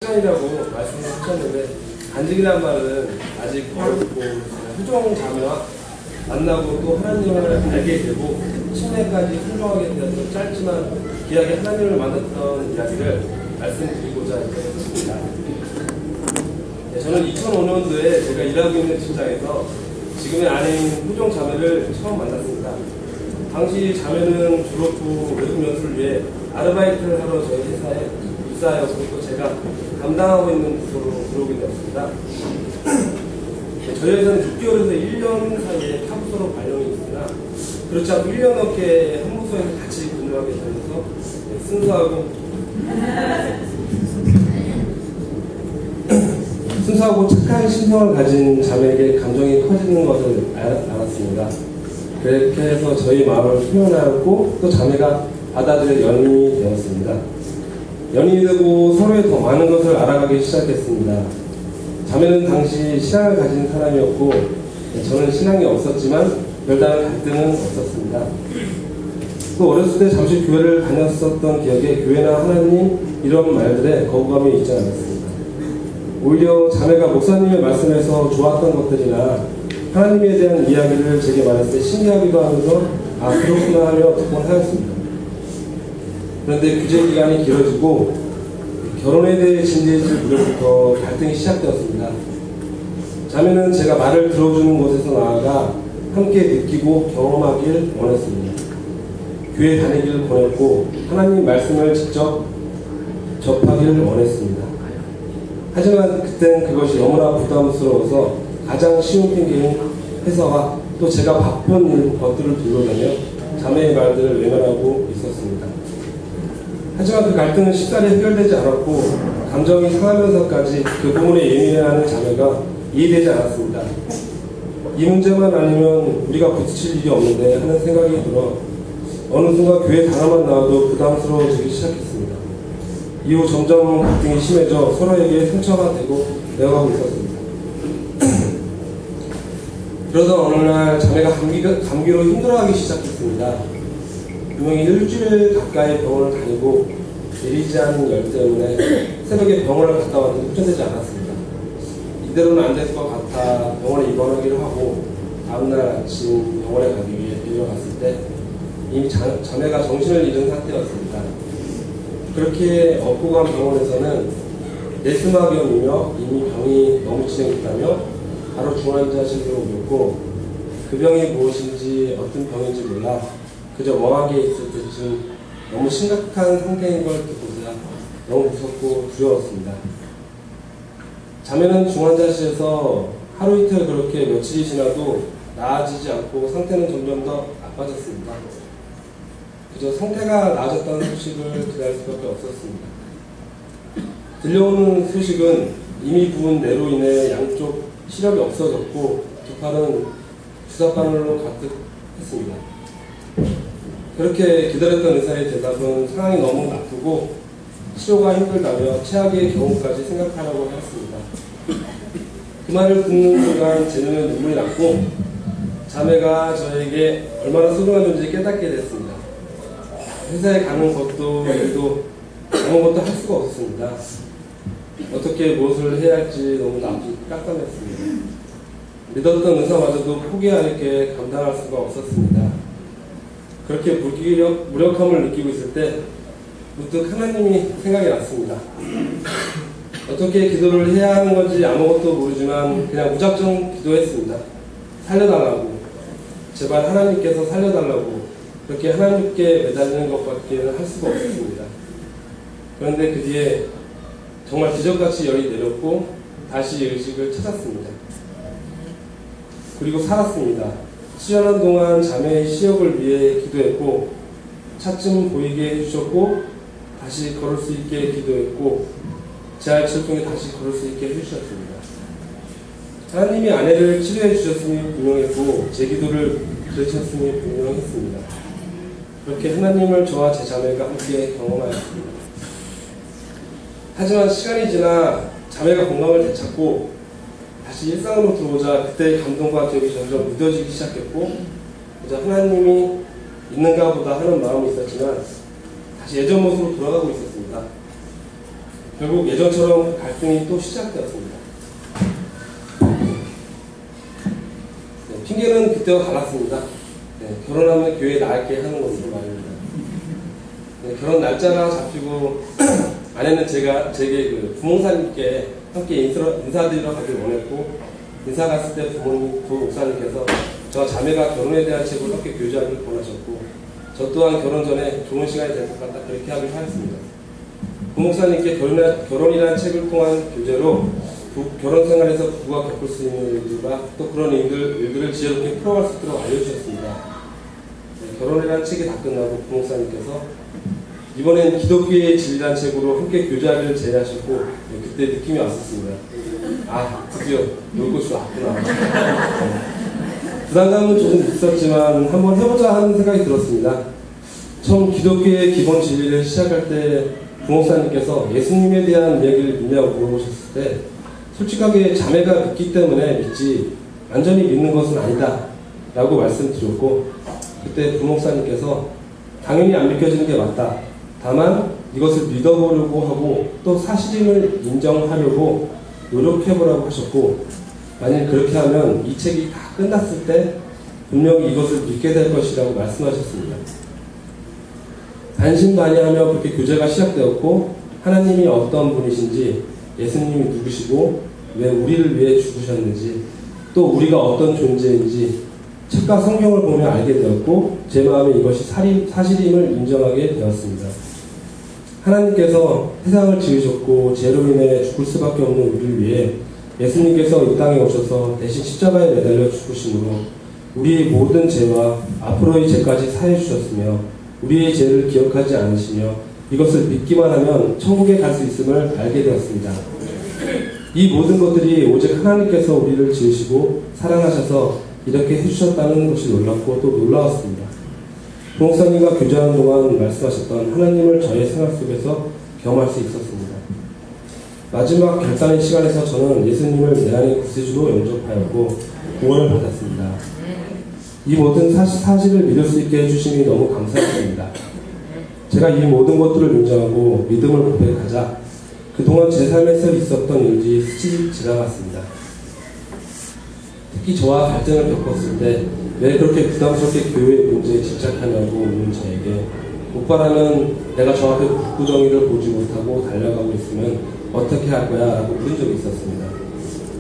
시간이라고 말씀을 하셨는데, 간직이란 말은 아직 어렵고 후종 자매와 만나고 또 하나님을 알게 되고 침례까지 순종하게 되어서 짧지만 귀하게 하나님을 만났던 이야기를 말씀드리고자 했습니다. 네, 저는 2005년도에 제가 일하고 있는 직장에서 지금의 아내인 후종 자매를 처음 만났습니다. 당시 자매는 졸업 후 외국 연수를 위해 아르바이트를 하러 저희 회사에 입사하였고 또 제가 담당하고 있는 부서로 들어오게 되었습니다. 저희 회사는 6개월에서 1년 사이에 타부서로 발령이 있으나 그렇지 않고 1년 넘게 한 부서에서 같이 근무하게 되면서 순수하고 착한 심성을 가진 자매에게 감정이 커지는 것을 알았습니다. 그렇게 해서 저희 마음을 표현하였고 또 자매가 받아들여 연인이 되었습니다. 연인이 되고 서로의 더 많은 것을 알아가기 시작했습니다. 자매는 당시 신앙을 가진 사람이었고 저는 신앙이 없었지만 별다른 갈등은 없었습니다. 또 어렸을 때 잠시 교회를 다녔었던 기억에 교회나 하나님 이런 말들에 거부감이 있지 않았습니다. 오히려 자매가 목사님의 말씀에서 좋았던 것들이나 하나님에 대한 이야기를 제게 말했을 때 신기하기도 하면서 아 그렇구나 하며 듣곤 하였습니다. 그런데 규제 기간이 길어지고 결혼에 대해 진지해질 무렵부터 갈등이 시작되었습니다. 자매는 제가 말을 들어주는 곳에서 나아가 함께 느끼고 경험하길 원했습니다. 교회 다니기를 권했고 하나님 말씀을 직접 접하기를 원했습니다. 하지만 그땐 그것이 너무나 부담스러워서 가장 쉬운 핑계인 회사와 또 제가 바쁜 것들을 둘러대며 자매의 말들을 외면하고 있었습니다. 하지만 그 갈등은 쉽사리 해결되지 않았고 감정이 상하면서까지 그 부분에 예민해하는 자매가 이해되지 않았습니다. 이 문제만 아니면 우리가 부딪힐 일이 없는데 하는 생각이 들어 어느 순간 교회 단어만 나와도 부담스러워지기 시작했습니다. 이후 점점 갈등이 심해져 서로에게 상처가 되고 되어가고 있었습니다. 그러던 어느 날 자매가 감기로 힘들어하기 시작했습니다. 분명히 일주일 가까이 병원을 다니고 내리지 않은 열 때문에 새벽에 병원을 갔다 왔는데 흡전되지 않았습니다. 이대로는 안 될 것 같아 병원에 입원하기로 하고 다음날 아침 병원에 가기 위해 데려갔을 때 이미 자매가 정신을 잃은 상태였습니다. 그렇게 업고 간 병원에서는 뇌수막염이며 이미 병이 너무 진행됐다며 바로 중환자실로 옮겼고 그 병이 무엇인지 어떤 병인지 몰라 그저 멍하게 있을 때쯤 너무 심각한 상태인 걸 듣고서야 너무 무섭고 두려웠습니다. 자매는 중환자실에서 하루 이틀 그렇게 며칠이 지나도 나아지지 않고 상태는 점점 더 나빠졌습니다. 그저 상태가 나아졌다는 소식을 기다릴 수밖에 없었습니다. 들려오는 소식은 이미 부은 뇌로 인해 양쪽 시력이 없어졌고 두 팔은 주사바늘로 가득했습니다. 그렇게 기다렸던 의사의 대답은 상황이 너무 나쁘고 치료가 힘들다며 최악의 경우까지 생각하라고 했습니다. 그 말을 듣는 순간 제 눈에 눈물이 났고 자매가 저에게 얼마나 소중한 존재인지 깨닫게 됐습니다. 회사에 가는 것도 일도 아무것도 할 수가 없었습니다. 어떻게 무엇을 해야 할지 너무 깜깜했습니다. 믿었던 의사마저도 포기하게 감당할 수가 없었습니다. 그렇게 무력함을 느끼고 있을 때 문득 하나님이 생각이 났습니다. 어떻게 기도를 해야 하는 건지 아무것도 모르지만 그냥 무작정 기도했습니다. 살려달라고. 제발 하나님께서 살려달라고. 그렇게 하나님께 매달리는 것밖에는 할 수가 없었습니다. 그런데 그 뒤에 정말 기적같이 열이 내렸고 다시 의식을 찾았습니다. 그리고 살았습니다. 수년한 동안 자매의 시력을 위해 기도했고 차츰 보이게 해주셨고 다시 걸을 수 있게 기도했고 재활치를 통해 다시 걸을 수 있게 해주셨습니다. 하나님이 아내를 치료해 주셨음이 분명했고 제 기도를 들으셨음이 분명했습니다. 그렇게 하나님을 저와 제 자매가 함께 경험하였습니다. 하지만 시간이 지나 자매가 건강을 되찾고 다시 일상으로 들어오자 그때의 감동과 기억이 점점 무뎌지기 시작했고 그저 하나님이 있는가 보다 하는 마음이 있었지만 다시 예전 모습으로 돌아가고 있었습니다. 결국 예전처럼 갈등이 또 시작되었습니다. 핑계는 그때와 달랐습니다. 결혼하면 교회에 나갈게 하는 것으로 말입니다. 결혼 날짜가 잡히고 아내는 제게 그 부목사님께 함께 인사드리러 가길 원했고, 인사 갔을 때 부모님, 목사님께서 저와 자매가 결혼에 대한 책을 함께 교제하길 권하셨고, 저 또한 결혼 전에 좋은 시간이 될 것 같다 그렇게 하길 하였습니다. 부목사님께 결혼이라는 책을 통한 교제로 결혼 생활에서 부부가 겪을 수 있는 일들과 또 그런 일들을 지혜롭게 풀어갈 수 있도록 알려주셨습니다. 결혼이라는 책이 다 끝나고 부목사님께서 이번엔 기독교의 진리라는 책으로 함께 교제하기를 제안하셨고, 그때 느낌이 왔었습니다. 아, 드디어 놀 곳이 왔구나. 부담감은 조금 있었지만 한번 해보자 하는 생각이 들었습니다. 처음 기독교의 기본 진리를 시작할 때 부목사님께서 예수님에 대한 이야기를 믿냐고 물어보셨을 때 솔직하게 자매가 믿기 때문에 믿지 완전히 믿는 것은 아니다 라고 말씀드렸고, 그때 부목사님께서 당연히 안 믿겨지는 게 맞다. 다만 이것을 믿어보려고 하고 또 사실임을 인정하려고 노력해보라고 하셨고, 만약 그렇게 하면 이 책이 다 끝났을 때 분명히 이것을 믿게 될 것이라고 말씀하셨습니다. 반신반의하며 그렇게 교제가 시작되었고, 하나님이 어떤 분이신지, 예수님이 누구시고 왜 우리를 위해 죽으셨는지, 또 우리가 어떤 존재인지 책과 성경을 보며 알게 되었고, 제 마음에 이것이 사실임을 인정하게 되었습니다. 하나님께서 세상을 지으셨고 죄로 인해 죽을 수밖에 없는 우리를 위해 예수님께서 이 땅에 오셔서 대신 십자가에 매달려 죽으심으로 우리의 모든 죄와 앞으로의 죄까지 사해 주셨으며, 우리의 죄를 기억하지 않으시며 이것을 믿기만 하면 천국에 갈 수 있음을 알게 되었습니다. 이 모든 것들이 오직 하나님께서 우리를 지으시고 사랑하셔서 이렇게 해주셨다는 것이 놀랍고 또 놀라웠습니다. 부목사님과 교제하는 동안 말씀하셨던 하나님을 저의 생활 속에서 경험할 수 있었습니다. 마지막 결단의 시간에서 저는 예수님을 내 안의 구세주로 영접하였고 구원을 받았습니다. 이 모든 사실을 믿을 수 있게 해주심이 너무 감사했습니다. 제가 이 모든 것들을 인정하고 믿음을 고백하자 그동안 제 삶에서 있었던 일들이 스치듯 지나갔습니다. 특히 저와 갈등을 겪었을 때 왜 그렇게 부담스럽게 교회의 문제에 집착하냐고 묻는 저에게, 오빠라면 내가 저 앞에 북구정이를 보지 못하고 달려가고 있으면 어떻게 할 거야? 라고 물은 적이 있었습니다.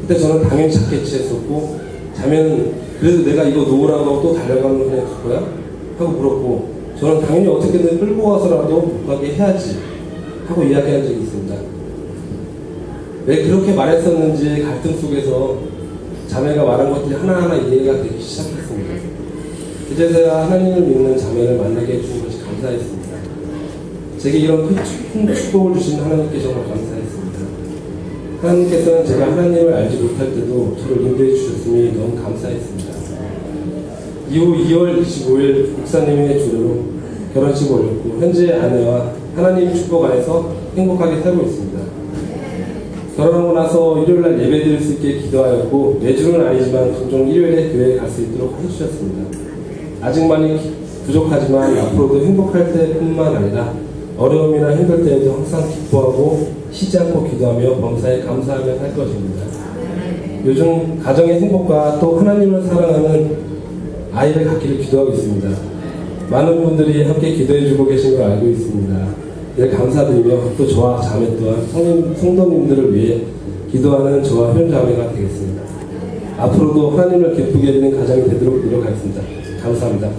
그때 저는 당연히 착해 취했었고, 자매는 그래도 내가 이거 놓으라고 또 달려가면 그냥 줄 거야? 하고 물었고, 저는 당연히 어떻게든 끌고 와서라도 못 가게 해야지 하고 이야기한 적이 있습니다. 왜 그렇게 말했었는지 갈등 속에서 자매가 말한 것들이 하나하나 이해가 되기 시작했습니다. 이제서야 하나님을 믿는 자매를 만나게 해주신 것이 감사했습니다. 제게 이런 큰 축복을 주신 하나님께 정말 감사했습니다. 하나님께서는 제가 하나님을 알지 못할 때도 저를 인도해 주셨음이 너무 감사했습니다. 이후 2월 25일 목사님의 주례로 결혼식을 올렸고, 현재 아내와 하나님 축복 안에서 행복하게 살고 있습니다. 결혼하고 나서 일요일날 예배 드릴 수 있게 기도하였고, 매주는 아니지만 종종 일요일에 교회에 갈 수 있도록 해주셨습니다. 아직 많이 부족하지만 앞으로도 행복할 때뿐만 아니라 어려움이나 힘들 때에도 항상 기뻐하고 쉬지 않고 기도하며 범사에 감사하며 살 것입니다. 요즘 가정의 행복과 또 하나님을 사랑하는 아이를 갖기를 기도하고 있습니다. 많은 분들이 함께 기도해주고 계신 걸 알고 있습니다. 늘 감사드리며 또 저와 자매 또한 성도님들을 위해 기도하는 저와 현자매가 되겠습니다. 앞으로도 하나님을 기쁘게 해드리는 가정이 되도록 노력하겠습니다. 감사합니다.